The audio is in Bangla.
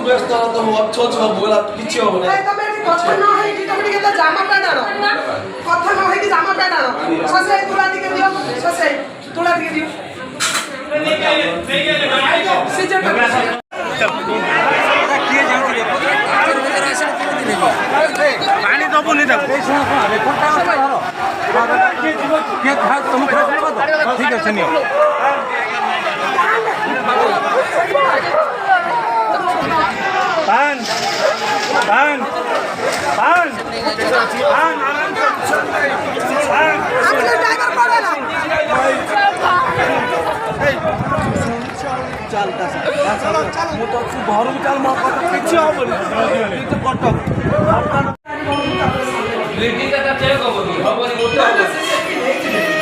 ব্যস্ত না তো অচ্ছ বলা কিছু হবে না তবে কথা না হয় কি তুমি কি জামা প্যান্ট আনো কথা না হয় কি জামা প্যান্ট আনো সসে তোলা দিকে দিও সসে তোলা দিকে দিও সিজন পানি দেবো নি দেবো ঠিক আছে নিও পান পান পান পান আপনি ড্রাইভার পড়ে না চালটা চাল মোটা খুব বড় চাল মা কথা কিছু হবে না কিন্তু কটক আপনার লেডিটা চেক হবে হবে মোটা হবে